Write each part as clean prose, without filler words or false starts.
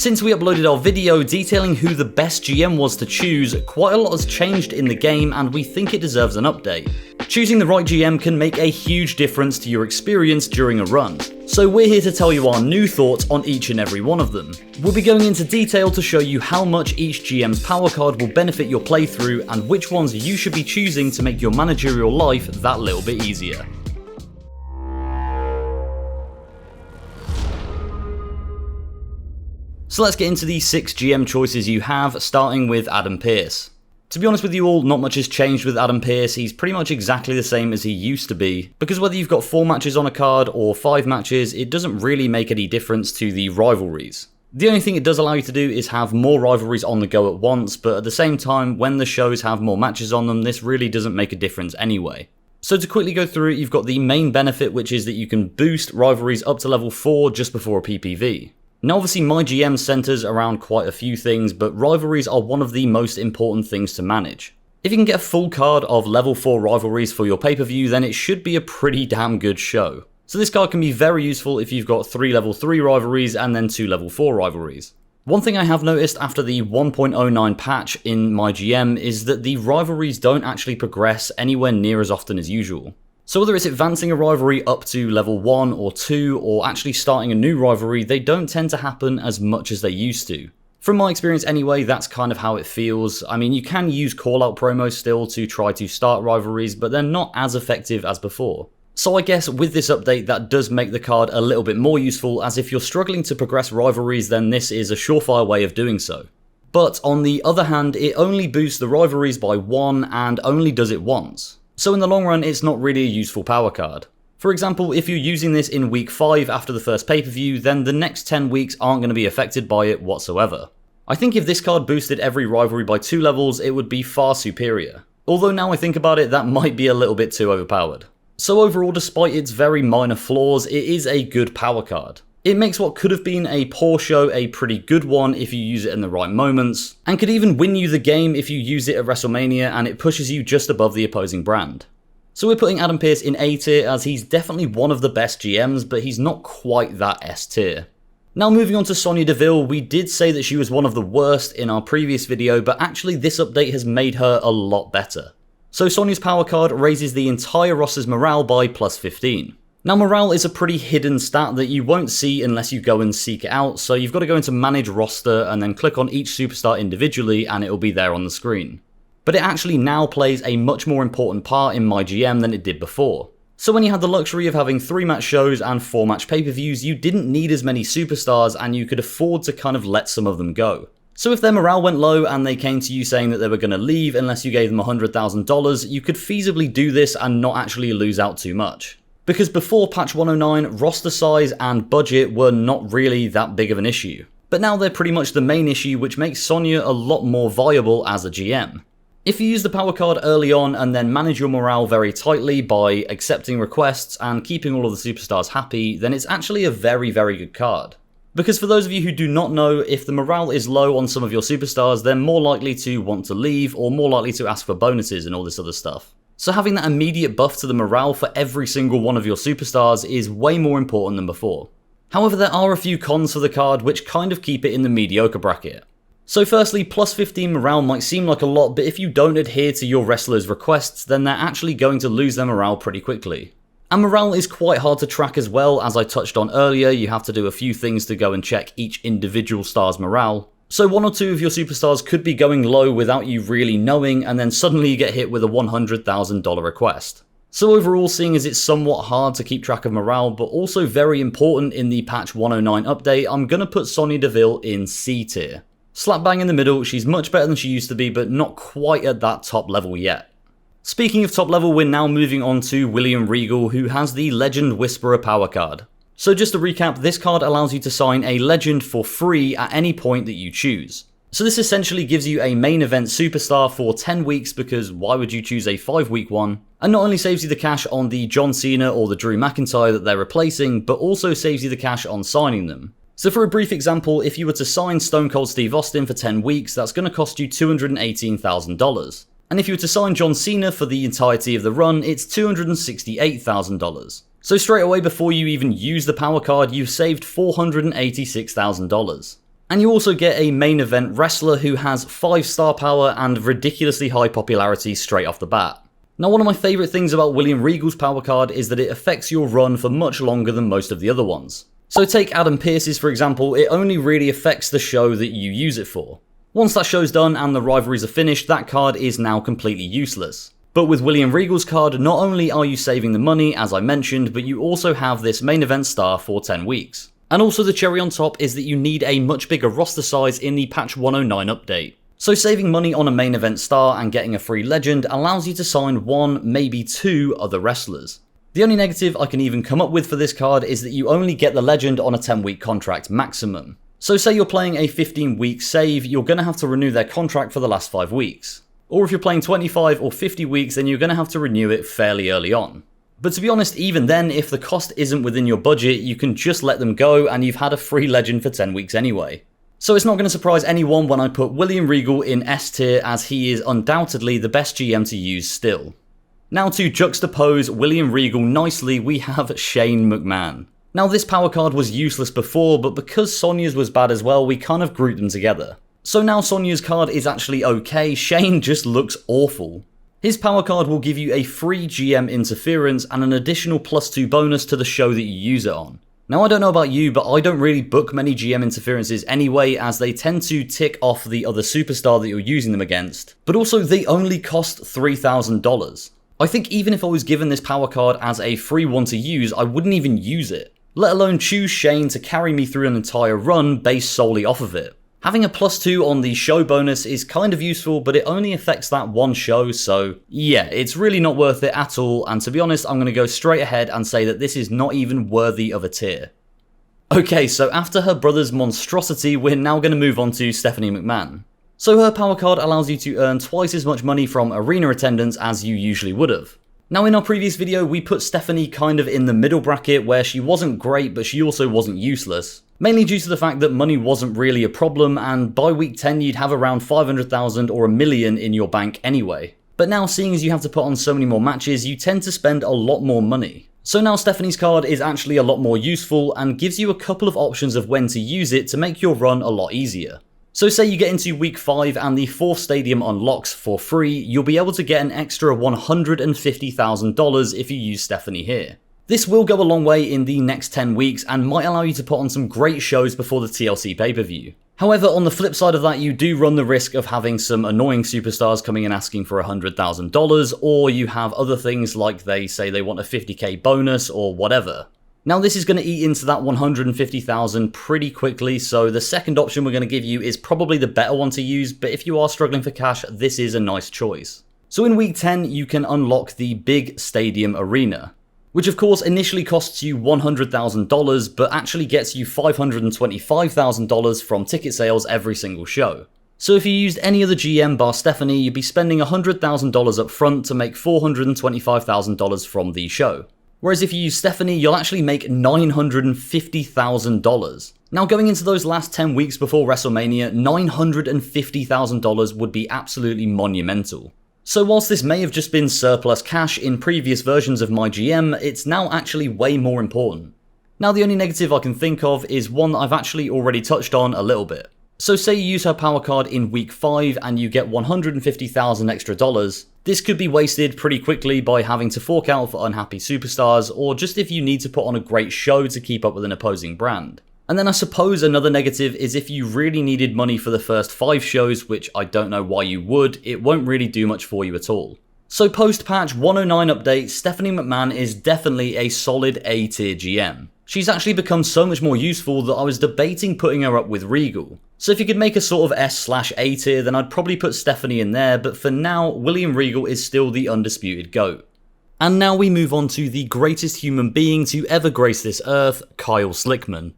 Since we uploaded our video detailing who the best GM was to choose, quite a lot has changed in the game and we think it deserves an update. Choosing the right GM can make a huge difference to your experience during a run, so we're here to tell you our new thoughts on each and every one of them. We'll be going into detail to show you how much each GM's power card will benefit your playthrough and which ones you should be choosing to make your managerial life that little bit easier. So let's get into the 6 GM choices you have, starting with Adam Pearce. To be honest with you all, not much has changed with Adam Pearce. He's pretty much exactly the same as he used to be, because whether you've got 4 matches on a card or 5 matches, it doesn't really make any difference to the rivalries. The only thing it does allow you to do is have more rivalries on the go at once, but at the same time, when the shows have more matches on them, this really doesn't make a difference anyway. So to quickly go through it, you've got the main benefit, which is that you can boost rivalries up to level 4 just before a PPV. Now obviously MyGM centers around quite a few things, but rivalries are one of the most important things to manage. If you can get a full card of level 4 rivalries for your pay-per-view, then it should be a pretty damn good show. So this card can be very useful if you've got 3 level 3 rivalries and then 2 level 4 rivalries. One thing I have noticed after the 1.09 patch in MyGM is that the rivalries don't actually progress anywhere near as often as usual. So whether it's advancing a rivalry up to level 1 or 2 or actually starting a new rivalry, they don't tend to happen as much as they used to. From my experience anyway, that's kind of how it feels. I mean, you can use call-out promos still to try to start rivalries, but they're not as effective as before. So I guess with this update, that does make the card a little bit more useful, as if you're struggling to progress rivalries, then this is a surefire way of doing so. But on the other hand, it only boosts the rivalries by 1 and only does it once. So in the long run, it's not really a useful power card. For example, if you're using this in week 5 after the first pay-per-view, then the next 10 weeks aren't going to be affected by it whatsoever. I think if this card boosted every rivalry by 2 levels, it would be far superior. Although now I think about it, that might be a little bit too overpowered. So overall, despite its very minor flaws, it is a good power card. It makes what could have been a poor show a pretty good one if you use it in the right moments, and could even win you the game if you use it at WrestleMania and it pushes you just above the opposing brand. So we're putting Adam Pearce in A tier as he's definitely one of the best GMs, but he's not quite that S tier. Now moving on to Sonya Deville, we did say that she was one of the worst in our previous video, but actually this update has made her a lot better. So Sonya's power card raises the entire roster's morale by plus 15. Now morale is a pretty hidden stat that you won't see unless you go and seek it out, so you've got to go into manage roster and then click on each superstar individually and it'll be there on the screen. But it actually now plays a much more important part in MyGM than it did before. So when you had the luxury of having 3 match shows and 4 match pay-per-views, you didn't need as many superstars and you could afford to kind of let some of them go. So if their morale went low and they came to you saying that they were going to leave unless you gave them $100,000, you could feasibly do this and not actually lose out too much. Because before patch 109, roster size and budget were not really that big of an issue. But now they're pretty much the main issue, which makes Sonya a lot more viable as a GM. If you use the power card early on and then manage your morale very tightly by accepting requests and keeping all of the superstars happy, then it's actually a very, very good card. Because for those of you who do not know, if the morale is low on some of your superstars, they're more likely to want to leave or more likely to ask for bonuses and all this other stuff. So having that immediate buff to the morale for every single one of your superstars is way more important than before. However, there are a few cons for the card which kind of keep it in the mediocre bracket. So firstly, plus 15 morale might seem like a lot, but if you don't adhere to your wrestlers' requests, then they're actually going to lose their morale pretty quickly. And morale is quite hard to track as well, as I touched on earlier. You have to do a few things to go and check each individual star's morale. So 1 or 2 of your superstars could be going low without you really knowing, and then suddenly you get hit with a $100,000 request. So overall, seeing as it's somewhat hard to keep track of morale, but also very important in the patch 109 update, I'm gonna put Sonya Deville in C tier. Slap bang in the middle, she's much better than she used to be, but not quite at that top level yet. Speaking of top level, we're now moving on to William Regal, who has the Legend Whisperer power card. So just to recap, this card allows you to sign a legend for free at any point that you choose. So this essentially gives you a main event superstar for 10 weeks, because why would you choose a 5-week one? And not only saves you the cash on the John Cena or the Drew McIntyre that they're replacing, but also saves you the cash on signing them. So for a brief example, if you were to sign Stone Cold Steve Austin for 10 weeks, that's going to cost you $218,000. And if you were to sign John Cena for the entirety of the run, it's $268,000. So straight away before you even use the power card, you've saved $486,000. And you also get a main event wrestler who has 5 star power and ridiculously high popularity straight off the bat. Now, one of my favourite things about William Regal's power card is that it affects your run for much longer than most of the other ones. So take Adam Pearce's for example, it only really affects the show that you use it for. Once that show's done and the rivalries are finished, that card is now completely useless. But with William Regal's card, not only are you saving the money, as I mentioned, but you also have this main event star for 10 weeks. And also the cherry on top is that you need a much bigger roster size in the patch 109 update. So saving money on a main event star and getting a free legend allows you to sign 1, maybe 2 other wrestlers. The only negative I can even come up with for this card is that you only get the legend on a 10-week contract maximum. So say you're playing a 15-week save, you're going to have to renew their contract for the last 5 weeks. Or if you're playing 25 or 50 weeks, then you're going to have to renew it fairly early on. But to be honest, even then, if the cost isn't within your budget, you can just let them go and you've had a free legend for 10 weeks anyway. So it's not going to surprise anyone when I put William Regal in S tier, as he is undoubtedly the best GM to use still. Now to juxtapose William Regal nicely, we have Shane McMahon. Now this power card was useless before, but because Sonya's was bad as well, we kind of grouped them together. So now Sonya's card is actually okay, Shane just looks awful. His power card will give you a free GM interference and an additional +2 bonus to the show that you use it on. Now I don't know about you, but I don't really book many GM interferences anyway, as they tend to tick off the other superstar that you're using them against, but also they only cost $3,000. I think even if I was given this power card as a free one to use, I wouldn't even use it, let alone choose Shane to carry me through an entire run based solely off of it. Having a +2 on the show bonus is kind of useful, but it only affects that one show, so yeah, it's really not worth it at all, and to be honest, I'm going to go straight ahead and say that this is not even worthy of a tier. Okay, so after her brother's monstrosity, we're now going to move on to Stephanie McMahon. So her power card allows you to earn twice as much money from arena attendance as you usually would have. Now in our previous video, we put Stephanie kind of in the middle bracket where she wasn't great, but she also wasn't useless. Mainly due to the fact that money wasn't really a problem, and by week 10 you'd have around 500,000 or $1 million in your bank anyway. But now, seeing as you have to put on so many more matches, you tend to spend a lot more money. So now Stephanie's card is actually a lot more useful and gives you a couple of options of when to use it to make your run a lot easier. So say you get into week 5 and the 4th stadium unlocks for free, you'll be able to get an extra $150,000 if you use Stephanie here. This will go a long way in the next 10 weeks and might allow you to put on some great shows before the TLC pay-per-view. However, on the flip side of that, you do run the risk of having some annoying superstars coming and asking for $100,000, or you have other things like they say they want a 50k bonus or whatever. Now this is going to eat into that $150,000 pretty quickly, so the second option we're going to give you is probably the better one to use, but if you are struggling for cash, this is a nice choice. So in week 10, you can unlock the Big Stadium Arena, which of course initially costs you $100,000, but actually gets you $525,000 from ticket sales every single show. So if you used any other GM bar Stephanie, you'd be spending $100,000 up front to make $425,000 from the show. Whereas if you use Stephanie, you'll actually make $950,000. Now going into those last 10 weeks before WrestleMania, $950,000 would be absolutely monumental. So whilst this may have just been surplus cash in previous versions of MyGM, it's now actually way more important. Now the only negative I can think of is one that I've actually already touched on a little bit. So say you use her power card in week 5 and you get $150,000 extra dollars. This could be wasted pretty quickly by having to fork out for unhappy superstars, or just if you need to put on a great show to keep up with an opposing brand. And then I suppose another negative is if you really needed money for the first 5 shows, which I don't know why you would, it won't really do much for you at all. So post-patch 109 update, Stephanie McMahon is definitely a solid A tier GM. She's actually become so much more useful that I was debating putting her up with Regal. So if you could make a sort of S/A tier, then I'd probably put Stephanie in there, but for now, William Regal is still the undisputed GOAT. And now we move on to the greatest human being to ever grace this earth, Kyle Slickman.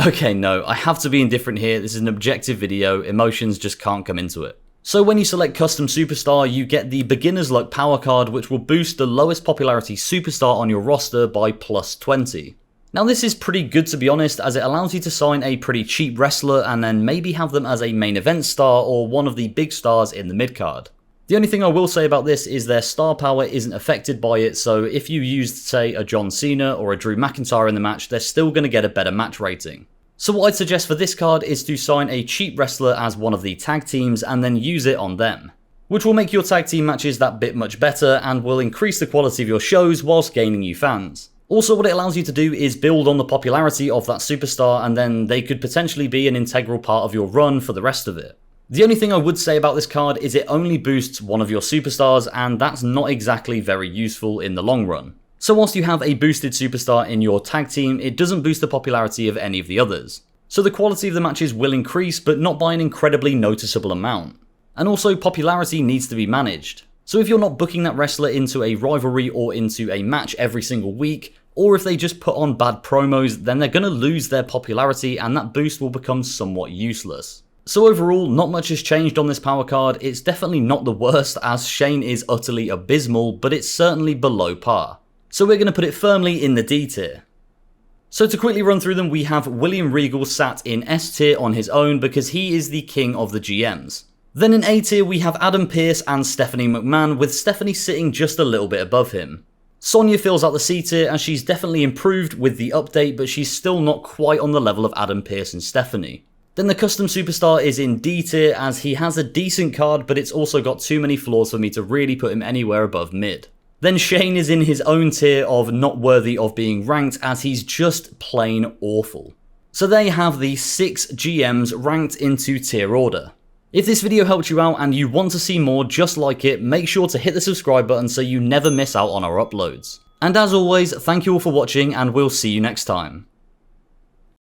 Okay, no, I have to be indifferent here, this is an objective video, emotions just can't come into it. So when you select Custom Superstar, you get the Beginner's Luck power card, which will boost the lowest popularity superstar on your roster by +20. Now this is pretty good to be honest, as it allows you to sign a pretty cheap wrestler and then maybe have them as a main event star or one of the big stars in the mid-card. The only thing I will say about this is their star power isn't affected by it, so if you used, say, a John Cena or a Drew McIntyre in the match, they're still going to get a better match rating. So what I'd suggest for this card is to sign a cheap wrestler as one of the tag teams and then use it on them, which will make your tag team matches that bit much better and will increase the quality of your shows whilst gaining you fans. Also, what it allows you to do is build on the popularity of that superstar, and then they could potentially be an integral part of your run for the rest of it. The only thing I would say about this card is it only boosts one of your superstars, and that's not exactly very useful in the long run. So whilst you have a boosted superstar in your tag team, it doesn't boost the popularity of any of the others. So the quality of the matches will increase, but not by an incredibly noticeable amount. And also, popularity needs to be managed. So if you're not booking that wrestler into a rivalry or into a match every single week, or if they just put on bad promos, then they're going to lose their popularity and that boost will become somewhat useless. So overall, not much has changed on this power card. It's definitely not the worst, as Shane is utterly abysmal, but it's certainly below par. So we're going to put it firmly in the D tier. So to quickly run through them, we have William Regal sat in S tier on his own because he is the king of the GMs. Then in A tier we have Adam Pearce and Stephanie McMahon, with Stephanie sitting just a little bit above him. Sonya fills out the C tier as she's definitely improved with the update, but she's still not quite on the level of Adam Pearce and Stephanie. Then the custom superstar is in D tier as he has a decent card, but it's also got too many flaws for me to really put him anywhere above mid. Then Shane is in his own tier of not worthy of being ranked as he's just plain awful. So there you have the 6 GMs ranked into tier order. If this video helped you out and you want to see more just like it, make sure to hit the subscribe button so you never miss out on our uploads. And as always, thank you all for watching and we'll see you next time.